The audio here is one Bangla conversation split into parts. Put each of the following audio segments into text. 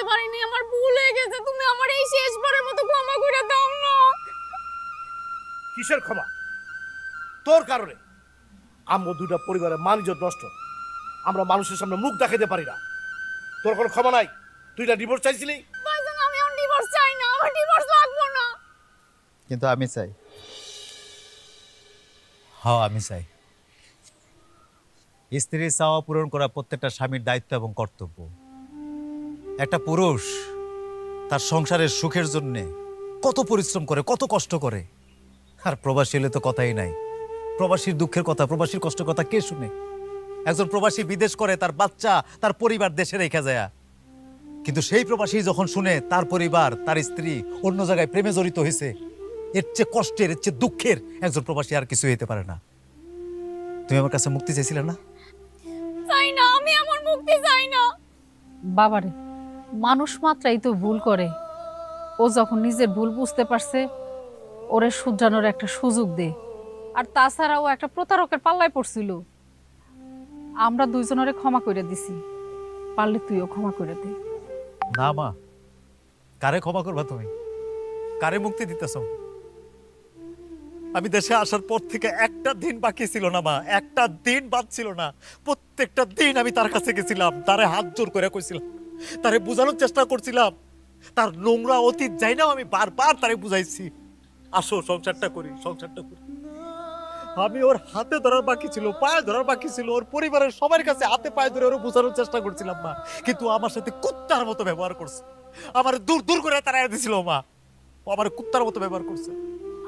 করতে পারিনি, আমার ভুল হয়ে গেছে, তুমি আমার এই শেষবারের মতো ক্ষমা করে দাও না। কিসের ক্ষমা? তোর কারণে আমরা দুইটা পরিবারের মান ইজ্জত নষ্ট, আমরা মানুষের সামনে মুখ দেখাতে পারি না। তোর কোনো ক্ষমা নাই? তুই না ডিভোর্স চাইছিলি? ভাইজান আমি এখন ডিভোর্স চাই না, আমার ডিভোর্স লাগবে না। কিন্তু আমি চাই। হ্যাঁ আমি চাই। স্ত্রীর চাওয়া পূরণ করা প্রত্যেকটা স্বামীর দায়িত্ব এবং কর্তব্য। একটা পুরুষ তার সংসারের সুখের জন্য কত পরিশ্রম করে, কত কষ্ট করে। আর প্রবাসী হলে তো কথাই নাই। প্রবাসীর দুঃখের কথা, প্রবাসীর কষ্টের কথা কে শুনে? একজন প্রবাসী বিদেশ করে, তার বাচ্চা, তার পরিবার দেশে রেখে যায়, কিন্তু সেই প্রবাসী যখন শুনে তার পরিবার, তার স্ত্রী অন্য জায়গায় প্রেমে জড়িত হয়েছে, এর চেয়ে কষ্টের, এর চেয়ে দুঃখের একজন প্রবাসী আর কিছু হইতে পারে না। তুমি আমার কাছে মুক্তি চাইছিলে না? চাই না, আমি আমার মুক্তি চাই না। বাবারে, মানুষ মাত্রাই তো ভুল করে। ও যখন নিজের ভুল বুঝতে পারছে, ওরে শুধরানোর একটা সুযোগ দে। আর তাছাড়া ও একটা প্রতারকের পাল্লায় পড়ছিল। আমরা দুইজনরে ক্ষমা করে দিছি, পারলে তুইও ক্ষমা করে দে। না মা, কারে ক্ষমা করবা তুমি? কারে মুক্তি দিতেছ? আমি দেশে আসার পর থেকে একটা দিন বাকি ছিল না মা, একটা দিন বাদ ছিল না। প্রত্যেকটা দিন আমি তার কাছে গেছিলাম, তারে হাত জোর করে কইছিলাম, তারে বোঝানোর চেষ্টা করছিলাম। তার নোংরা অতীত যাই না, আমি বারবার তারে বুঝাইছি, আসো সংসারটা করি, সংসারটা করি। আমি ওর হাতে ধরার বাকি ছিল, পায়ে ধরার বাকি ছিল, ওর পরিবারের সবার কাছে হাতে পায়ে ধরে ওর বোঝানোর চেষ্টা করছিলাম মা, কিন্তু আমার সাথে কুত্তার মতো ব্যবহার করছে। আমার দূর দূর করে তাড়াই দিছিল মা, ও আমার কুত্তার মতো ব্যবহার করছে।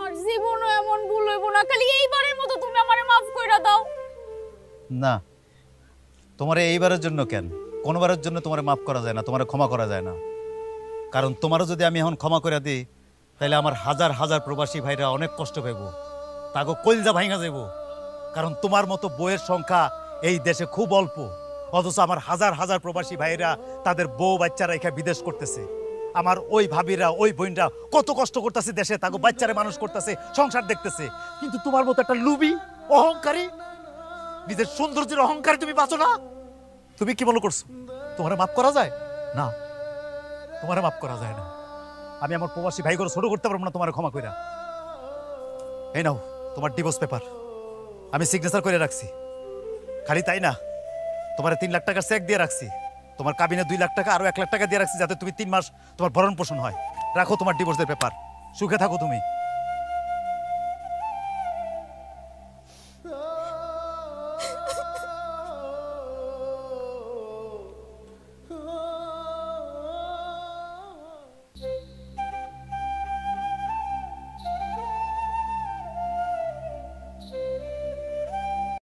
আর জীবনও এমন ভুল হইব না, খালি এইবারের মতো তুমি আমারে মাফ কইরা দাও। না, তোমার এইবারের জন্য কেন, কোনবারের জন্য তোমার মাফ করা যায় না, তোমার ক্ষমা করা যায় না। কারণ তোমারও যদি আমি এখন ক্ষমা করে দিই, তাহলে আমার হাজার হাজার প্রবাসী ভাইরা অনেক কষ্ট পাইব, তাকে কলজা ভাঙা যাইব। কারণ তোমার মতো বউয়ের সংখ্যা এই দেশে খুব অল্প, অথচ আমার হাজার হাজার প্রবাসী ভাইরা তাদের বউ বাচ্চারা এখানে বিদেশ করতেছে। আমার ওই ভাবিরা, ওই বোনরা কত কষ্ট করতেছে দেশে, তাকে বাচ্চারা মানুষ করতেছে, সংসার দেখতেছে। কিন্তু তোমার মতো একটা লুবি, অহংকারী, নিজের সৌন্দর্যের অহংকারে তুমি বাঁচো না। তুমি কি মনে করছো তোমার মাফ করা যায়? না, তোমার মাফ করা যায় না। আমি আমার প্রবাসী ভাই করে ছোট করতে পারবো না তোমার ক্ষমা কইরা। এই নাও তোমার ডিভোর্স পেপার, আমি সিগনেচার করে রাখছি। খালি তাই না, তোমার 3 লাখ টাকার চেক দিয়ে রাখছি, তোমার কাবিনে 2 লাখ টাকা, আরো 1 লাখ টাকা দিয়ে রাখছি, যাতে তুমি 3 মাস তোমার ভরণ পোষণ হয়। রাখো তোমার ডিভোর্সের পেপার, সুখে থাকো তুমি।